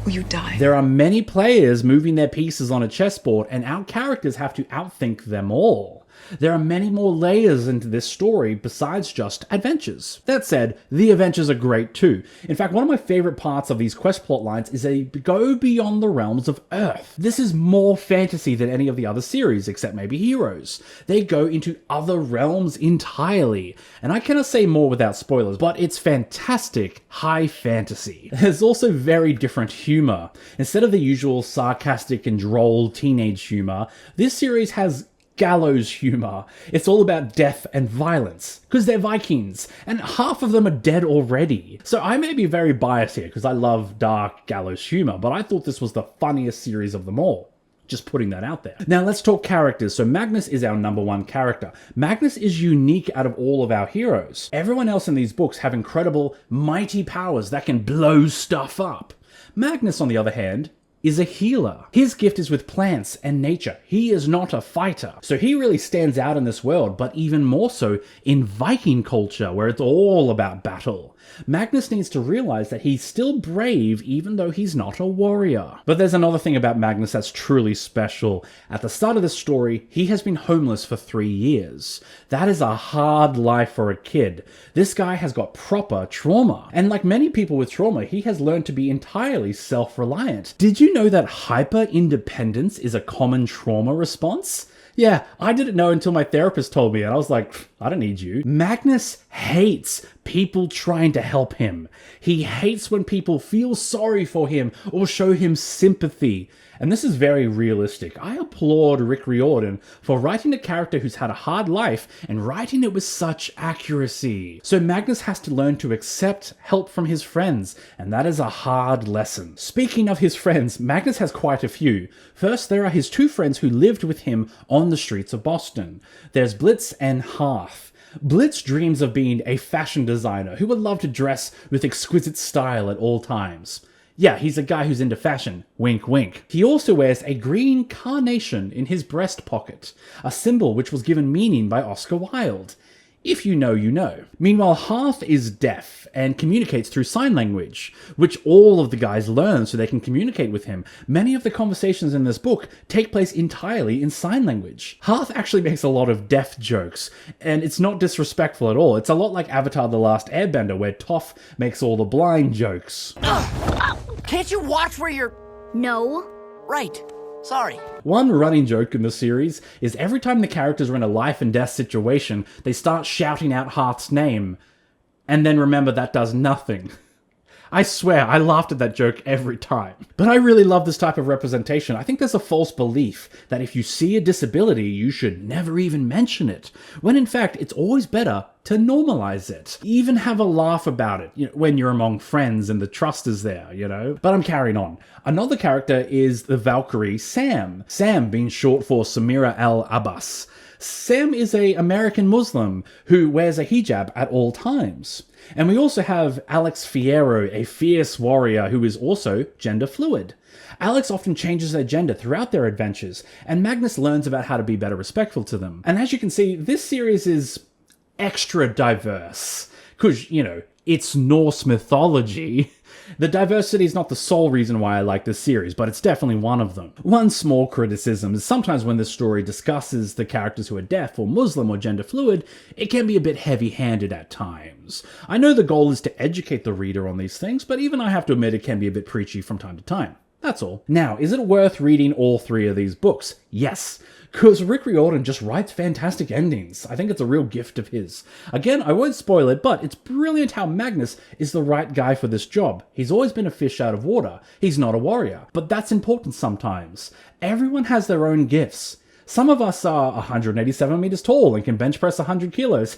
Or you die. There are many players moving their pieces on a chessboard, and our characters have to outthink them all. There are many more layers into this story besides just adventures. That said, the adventures are great too. In fact, one of my favorite parts of these quest plot lines is they go beyond the realms of Earth. This is more fantasy than any of the other series, except maybe Heroes. They go into other realms entirely. And I cannot say more without spoilers, but it's fantastic high fantasy. There's also very different humor. Instead of the usual sarcastic and droll teenage humor, this series has gallows humor. It's all about death and violence, because they're Vikings, and half of them are dead already. So I may be very biased here, because I love dark gallows humor, but I thought this was the funniest series of them all. Just putting that out there. Now let's talk characters. So Magnus is our number 1 character. Magnus is unique out of all of our heroes. Everyone else in these books have incredible, mighty powers that can blow stuff up. Magnus, on the other hand, is a healer. His gift is with plants and nature. He is not a fighter. So he really stands out in this world, but even more so in Viking culture, where it's all about battle. Magnus needs to realize that he's still brave even though he's not a warrior. But there's another thing about Magnus that's truly special. At the start of this story, he has been homeless for 3 years. That is a hard life for a kid. This guy has got proper trauma. And like many people with trauma, he has learned to be entirely self-reliant. Did you know that hyper-independence is a common trauma response? Yeah, I didn't know until my therapist told me, and I was like, I don't need you. Magnus hates people trying to help him. He hates when people feel sorry for him or show him sympathy. And this is very realistic. I applaud Rick Riordan for writing a character who's had a hard life and writing it with such accuracy. So Magnus has to learn to accept help from his friends, and that is a hard lesson. Speaking of his friends, Magnus has quite a few. First, there are his 2 friends who lived with him on the streets of Boston. There's Blitz and Hearth. Blitz dreams of being a fashion designer who would love to dress with exquisite style at all times. Yeah, he's a guy who's into fashion. Wink, wink. He also wears a green carnation in his breast pocket, a symbol which was given meaning by Oscar Wilde. If you know, you know. Meanwhile, Hearth is deaf and communicates through sign language, which all of the guys learn so they can communicate with him. Many of the conversations in this book take place entirely in sign language. Hearth actually makes a lot of deaf jokes, and it's not disrespectful at all. It's a lot like Avatar: The Last Airbender, where Toph makes all the blind jokes. Can't you watch where you're... No. Right. Sorry. One running joke in the series is every time the characters are in a life and death situation, they start shouting out Hearth's name, and then remember that does nothing. I swear, I laughed at that joke every time. But I really love this type of representation. I think there's a false belief that if you see a disability, you should never even mention it, when in fact, it's always better to normalize it. Even have a laugh about it, when you're among friends and the trust is there, But I'm carrying on. Another character is the Valkyrie Sam. Sam being short for Samira al-Abbas. Sam is an American Muslim who wears a hijab at all times. And we also have Alex Fierro, a fierce warrior who is also gender fluid. Alex often changes their gender throughout their adventures, and Magnus learns about how to be better respectful to them. And as you can see, this series is extra diverse. Because, it's Norse mythology. The diversity is not the sole reason why I like this series, but it's definitely one of them. One small criticism is sometimes when the story discusses the characters who are deaf or Muslim or gender fluid, it can be a bit heavy-handed at times. I know the goal is to educate the reader on these things, but even I have to admit it can be a bit preachy from time to time. That's all. Now, is it worth reading all 3 of these books? Yes. Because Rick Riordan just writes fantastic endings. I think it's a real gift of his. Again, I won't spoil it, but it's brilliant how Magnus is the right guy for this job. He's always been a fish out of water. He's not a warrior. But that's important sometimes. Everyone has their own gifts. Some of us are 187 meters tall and can bench press 100 kilos.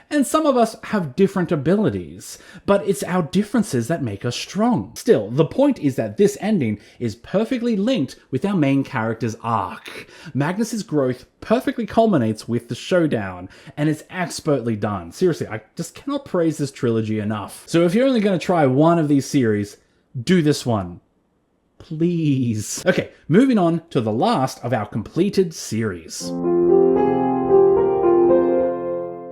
And some of us have different abilities, but it's our differences that make us strong. Still, the point is that this ending is perfectly linked with our main character's arc. Magnus's growth perfectly culminates with the showdown, and it's expertly done. Seriously, I just cannot praise this trilogy enough. So if you're only going to try one of these series, do this one. Please. Okay, moving on to the last of our completed series.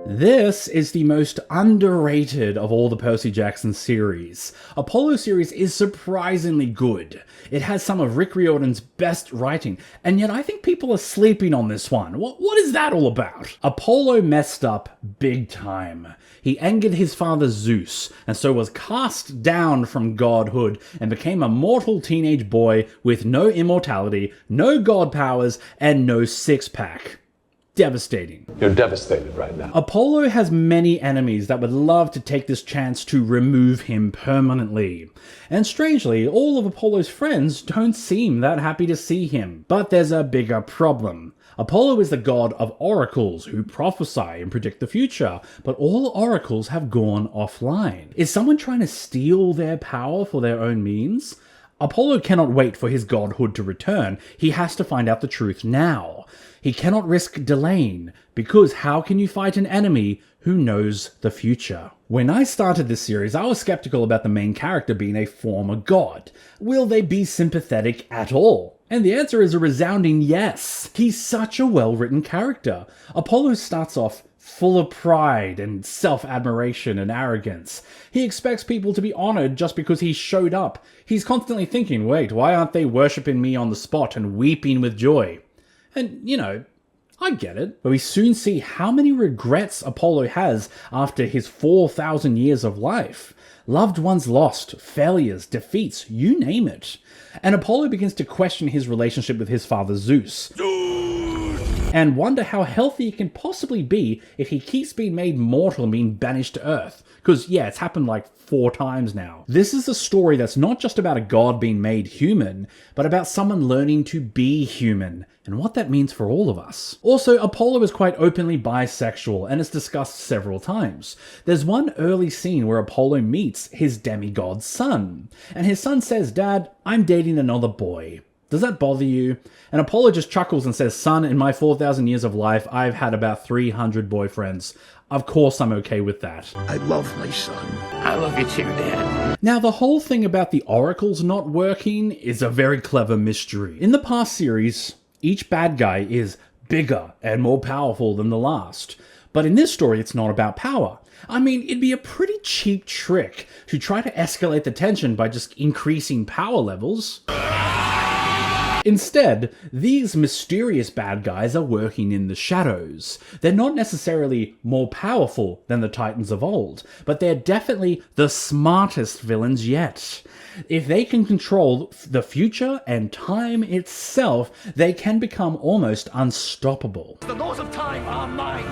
This is the most underrated of all the Percy Jackson series. Apollo series is surprisingly good. It has some of Rick Riordan's best writing, and yet I think people are sleeping on this one. What is that all about? Apollo messed up big time. He angered his father Zeus, and so was cast down from godhood and became a mortal teenage boy with no immortality, no god powers, and no six-pack. Devastating. You're devastated right now. Apollo has many enemies that would love to take this chance to remove him permanently. And strangely, all of Apollo's friends don't seem that happy to see him. But there's a bigger problem. Apollo is the god of oracles who prophesy and predict the future, but all oracles have gone offline. Is someone trying to steal their power for their own means? Apollo cannot wait for his godhood to return. He has to find out the truth now. He cannot risk delaying, because how can you fight an enemy who knows the future? When I started this series, I was skeptical about the main character being a former god. Will they be sympathetic at all? And the answer is a resounding yes. He's such a well-written character. Apollo starts off full of pride and self-admiration and arrogance. He expects people to be honored just because he showed up. He's constantly thinking, wait, why aren't they worshipping me on the spot and weeping with joy? And, I get it. But we soon see how many regrets Apollo has after his 4,000 years of life. Loved ones lost, failures, defeats, you name it. And Apollo begins to question his relationship with his father Zeus. And wonder how healthy he can possibly be if he keeps being made mortal and being banished to Earth. Because, yeah, it's happened like 4 times now. This is a story that's not just about a god being made human, but about someone learning to be human, and what that means for all of us. Also, Apollo is quite openly bisexual, and is discussed several times. There's one early scene where Apollo meets his demigod's son, and his son says, "Dad, I'm dating another boy. Does that bother you?" And Apollo just chuckles and says, "Son, in my 4,000 years of life, I've had about 300 boyfriends. Of course I'm okay with that." I love my son. I love you too, Dad. Now, the whole thing about the oracles not working is a very clever mystery. In the past series, each bad guy is bigger and more powerful than the last. But in this story, it's not about power. I mean, it'd be a pretty cheap trick to try to escalate the tension by just increasing power levels. Instead, these mysterious bad guys are working in the shadows. They're not necessarily more powerful than the Titans of old, but they're definitely the smartest villains yet. If they can control the future and time itself, they can become almost unstoppable. The laws of time are mine,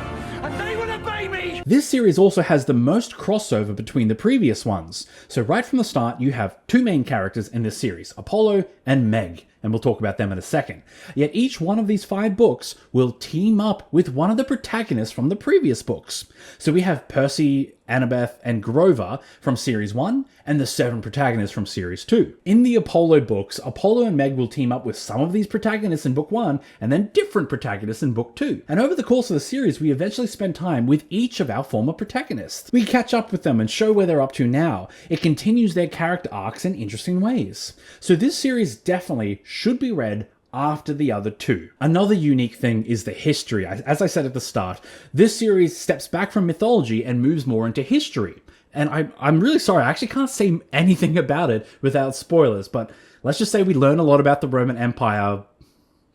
and they will obey me! This series also has the most crossover between the previous ones. So right from the start, you have two main characters in this series, Apollo and Meg, and we'll talk about them in a second. Yet each one of these 5 books will team up with one of the protagonists from the previous books. So we have Percy, Annabeth, and Grover from Series 1, and the 7 protagonists from Series 2. In the Apollo books, Apollo and Meg will team up with some of these protagonists in Book 1, and then different protagonists in Book 2. And over the course of the series, we eventually spend time with each of our former protagonists. We catch up with them and show where they're up to now. It continues their character arcs in interesting ways. So this series definitely should be read after the other 2. Another unique thing is the history. As I said at the start, this series steps back from mythology and moves more into history. And I'm really sorry, I actually can't say anything about it without spoilers, but let's just say we learn a lot about the Roman Empire.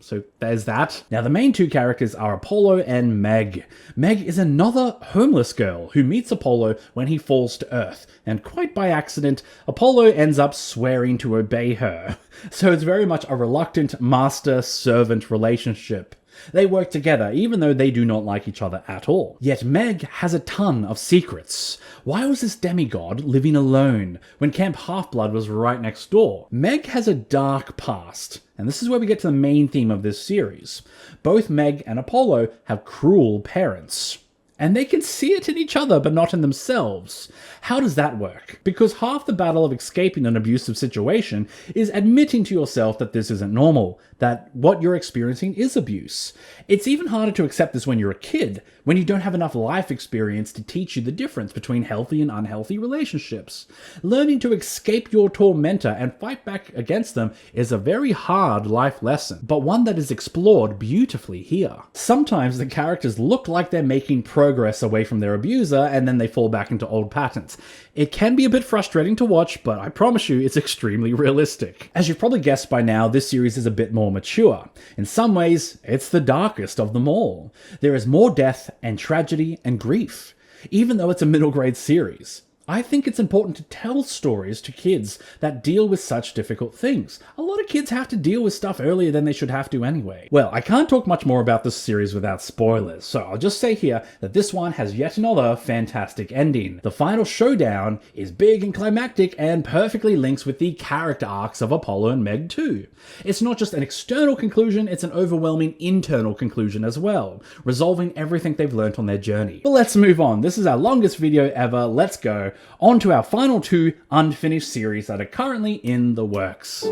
So there's that. Now the main 2 characters are Apollo and Meg. Meg is another homeless girl who meets Apollo when he falls to Earth, and quite by accident, Apollo ends up swearing to obey her. So it's very much a reluctant master-servant relationship. They work together, even though they do not like each other at all. Yet Meg has a ton of secrets. Why was this demigod living alone when Camp Half-Blood was right next door? Meg has a dark past, and this is where we get to the main theme of this series. Both Meg and Apollo have cruel parents. And they can see it in each other, but not in themselves. How does that work? Because half the battle of escaping an abusive situation is admitting to yourself that this isn't normal, that what you're experiencing is abuse. It's even harder to accept this when you're a kid, when you don't have enough life experience to teach you the difference between healthy and unhealthy relationships. Learning to escape your tormentor and fight back against them is a very hard life lesson, but one that is explored beautifully here. Sometimes the characters look like they're making progress away from their abuser, and then they fall back into old patterns. It can be a bit frustrating to watch, but I promise you it's extremely realistic. As you've probably guessed by now, this series is a bit more mature. In some ways, it's the darkest of them all. There is more death and tragedy and grief, even though it's a middle grade series. I think it's important to tell stories to kids that deal with such difficult things. A lot of kids have to deal with stuff earlier than they should have to anyway. Well, I can't talk much more about this series without spoilers, so I'll just say here that this one has yet another fantastic ending. The final showdown is big and climactic and perfectly links with the character arcs of Apollo and Meg too. It's not just an external conclusion, it's an overwhelming internal conclusion as well, resolving everything they've learnt on their journey. But let's move on. This is our longest video ever. Let's go on to our final 2 unfinished series that are currently in the works.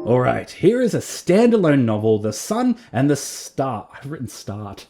Alright, here is a standalone novel, The Sun and the Star. I've written start.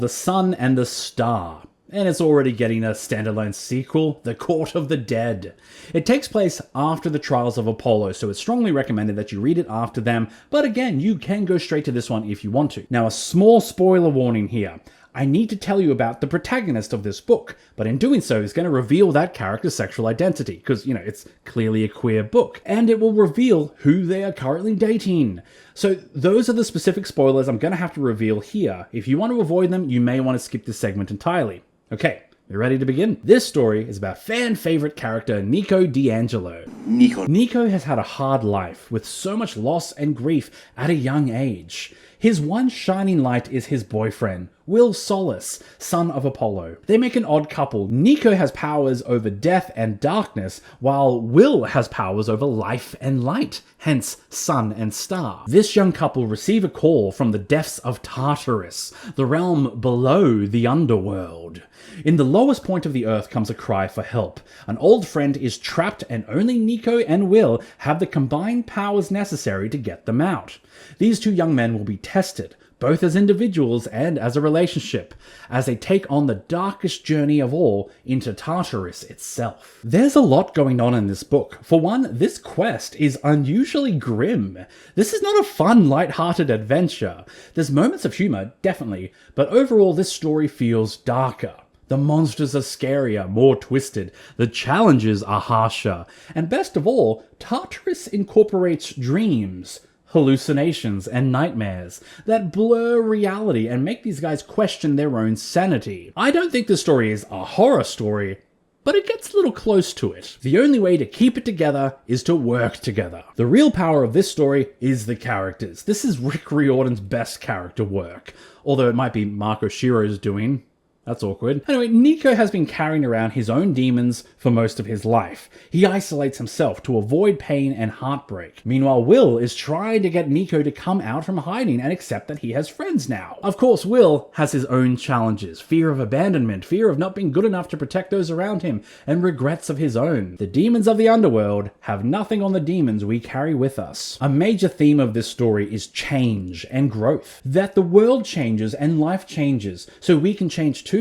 The Sun and the Star. And it's already getting a standalone sequel, The Court of the Dead. It takes place after the trials of Apollo, so it's strongly recommended that you read it after them, but again, you can go straight to this one if you want to. Now, a small spoiler warning here. I need to tell you about the protagonist of this book, but in doing so, he's going to reveal that character's sexual identity, because, you know, it's clearly a queer book, and it will reveal who they are currently dating. So those are the specific spoilers I'm going to have to reveal here. If you want to avoid them, you may want to skip this segment entirely. Okay, you ready to begin? This story is about fan-favorite character Nico D'Angelo. Nico has had a hard life, with so much loss and grief at a young age. His one shining light is his boyfriend, Will Solace, son of Apollo. They make an odd couple. Nico has powers over death and darkness, while Will has powers over life and light, hence sun and star. This young couple receive a call from the depths of Tartarus, the realm below the underworld. In the lowest point of the earth comes a cry for help. An old friend is trapped and only Nico and Will have the combined powers necessary to get them out. These 2 young men will be tested, both as individuals and as a relationship, as they take on the darkest journey of all into Tartarus itself. There's a lot going on in this book. For one, this quest is unusually grim. This is not a fun, light-hearted adventure. There's moments of humor, definitely, but overall this story feels darker. The monsters are scarier, more twisted, the challenges are harsher, and best of all, Tartarus incorporates dreams, hallucinations, and nightmares that blur reality and make these guys question their own sanity. I don't think this story is a horror story, but it gets a little close to it. The only way to keep it together is to work together. The real power of this story is the characters. This is Rick Riordan's best character work, although it might be Marco Shiro's doing. That's awkward. Anyway, Nico has been carrying around his own demons for most of his life. He isolates himself to avoid pain and heartbreak. Meanwhile, Will is trying to get Nico to come out from hiding and accept that he has friends now. Of course, Will has his own challenges. Fear of abandonment, fear of not being good enough to protect those around him, and regrets of his own. The demons of the underworld have nothing on the demons we carry with us. A major theme of this story is change and growth. That the world changes and life changes, so we can change too.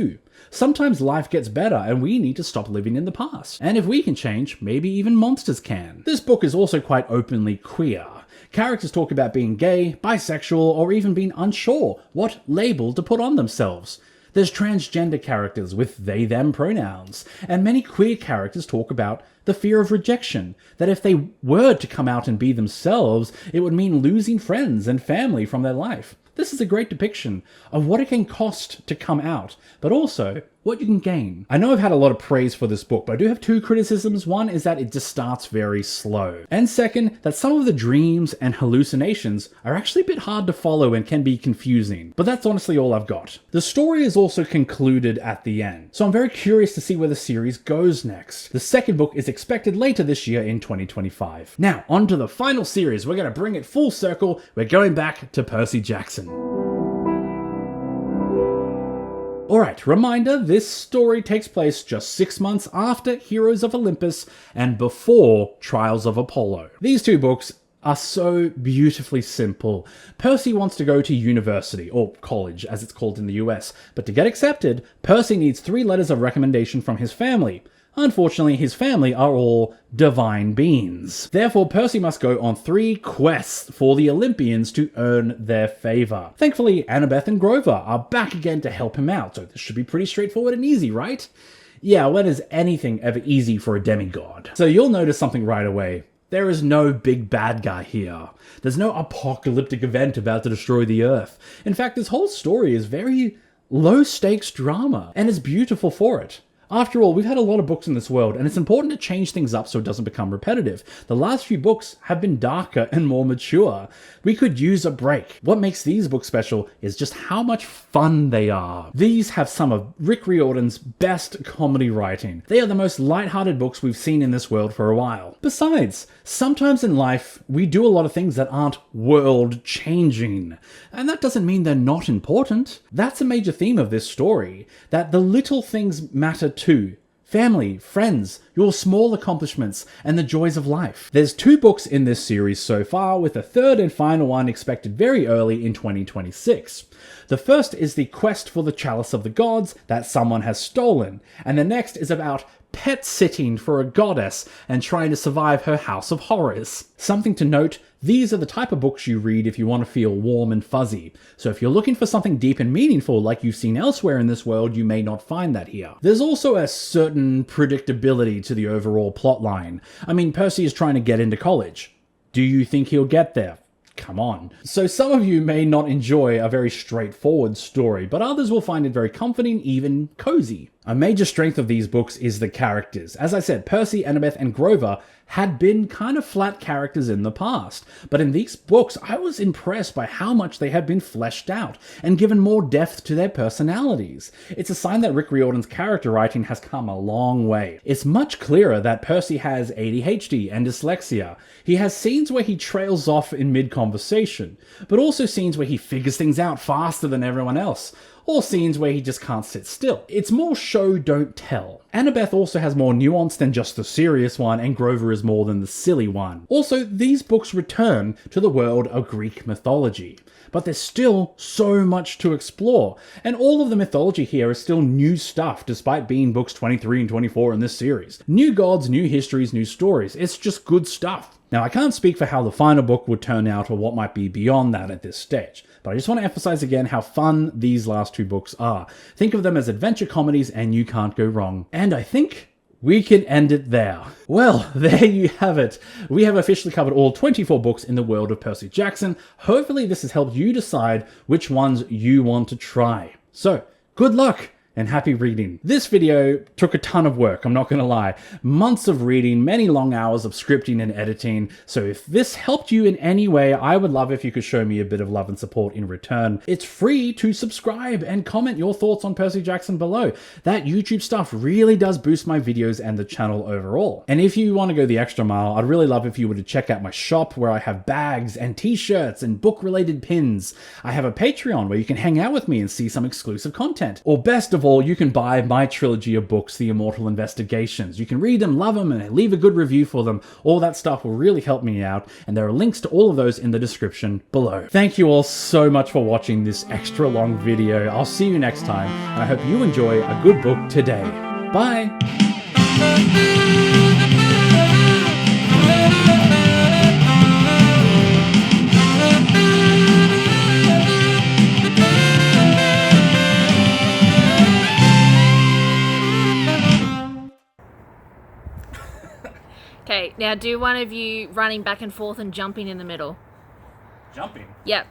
Sometimes life gets better and we need to stop living in the past. And if we can change, maybe even monsters can. This book is also quite openly queer. Characters talk about being gay, bisexual, or even being unsure what label to put on themselves. There's transgender characters with they-them pronouns, and many queer characters talk about the fear of rejection, that if they were to come out and be themselves, it would mean losing friends and family from their life. This is a great depiction of what it can cost to come out, but also what you can gain. I know I've had a lot of praise for this book, but I do have two criticisms. One is that it just starts very slow. And second, that some of the dreams and hallucinations are actually a bit hard to follow and can be confusing. But that's honestly all I've got. The story is also concluded at the end, so I'm very curious to see where the series goes next. The second book is expected later this year in 2025. Now, on to the final series. We're going to bring it full circle. We're going back to Percy Jackson. Alright, reminder, this story takes place just 6 months after Heroes of Olympus and before Trials of Apollo. These two books are so beautifully simple. Percy wants to go to university, or college as it's called in the US, but to get accepted, Percy needs 3 letters of recommendation from his family. Unfortunately, his family are all divine beings. Therefore, Percy must go on 3 quests for the Olympians to earn their favor. Thankfully, Annabeth and Grover are back again to help him out, so this should be pretty straightforward and easy, right? Yeah, when is anything ever easy for a demigod? So you'll notice something right away. There is no big bad guy here. There's no apocalyptic event about to destroy the Earth. In fact, this whole story is very low-stakes drama, and is beautiful for it. After all, we've had a lot of books in this world, and it's important to change things up so it doesn't become repetitive. The last few books have been darker and more mature. We could use a break. What makes these books special is just how much fun they are. These have some of Rick Riordan's best comedy writing. They are the most lighthearted books we've seen in this world for a while. Besides, sometimes in life, we do a lot of things that aren't world-changing. And that doesn't mean they're not important. That's a major theme of this story, that the little things matter too. Family, friends, your small accomplishments, and the joys of life. There's 2 books in this series so far, with a third and final one expected very early in 2026. The first is the quest for the Chalice of the Gods that someone has stolen, and the next is about pet sitting for a goddess and trying to survive her house of horrors. Something to note, these are the type of books you read if you want to feel warm and fuzzy. So if you're looking for something deep and meaningful like you've seen elsewhere in this world, you may not find that here. There's also a certain predictability to the overall plotline. I mean, Percy is trying to get into college. Do you think he'll get there? Come on. So some of you may not enjoy a very straightforward story, but others will find it very comforting, even cozy. A major strength of these books is the characters. As I said, Percy, Annabeth, and Grover had been kind of flat characters in the past, but in these books I was impressed by how much they have been fleshed out and given more depth to their personalities. It's a sign that Rick Riordan's character writing has come a long way. It's much clearer that Percy has ADHD and dyslexia. He has scenes where he trails off in mid-conversation, but also scenes where he figures things out faster than everyone else, or scenes where he just can't sit still. It's more show, don't tell. Annabeth also has more nuance than just the serious one, and Grover is more than the silly one. Also, these books return to the world of Greek mythology, but there's still so much to explore, and all of the mythology here is still new stuff despite being books 23 and 24 in this series. New gods, new histories, new stories. It's just good stuff. Now, I can't speak for how the final book would turn out or what might be beyond that at this stage, but I just want to emphasize again how fun these last 2 books are. Think of them as adventure comedies and you can't go wrong. And I think we can end it there. Well, there you have it. We have officially covered all 24 books in the world of Percy Jackson. Hopefully this has helped you decide which ones you want to try. So, good luck and happy reading. This video took a ton of work, I'm not gonna lie. Months of reading, many long hours of scripting and editing. So if this helped you in any way, I would love if you could show me a bit of love and support in return. It's free to subscribe and comment your thoughts on Percy Jackson below. That YouTube stuff really does boost my videos and the channel overall. And if you want to go the extra mile, I'd really love if you were to check out my shop where I have bags and t-shirts and book-related pins. I have a Patreon where you can hang out with me and see some exclusive content. Or best of all, you can buy my trilogy of books, The Immortal Investigations. You can read them, love them, and leave a good review for them. All that stuff will really help me out, and there are links to all of those in the description below. Thank you all so much for watching this extra long video. I'll see you next time, and I hope you enjoy a good book today. Bye! Okay, now do one of you running back and forth and jumping in the middle. Jumping? Yep.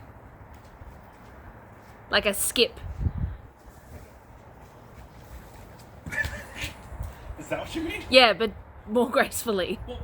Like a skip. Is that what you mean? Yeah, but more gracefully. Well...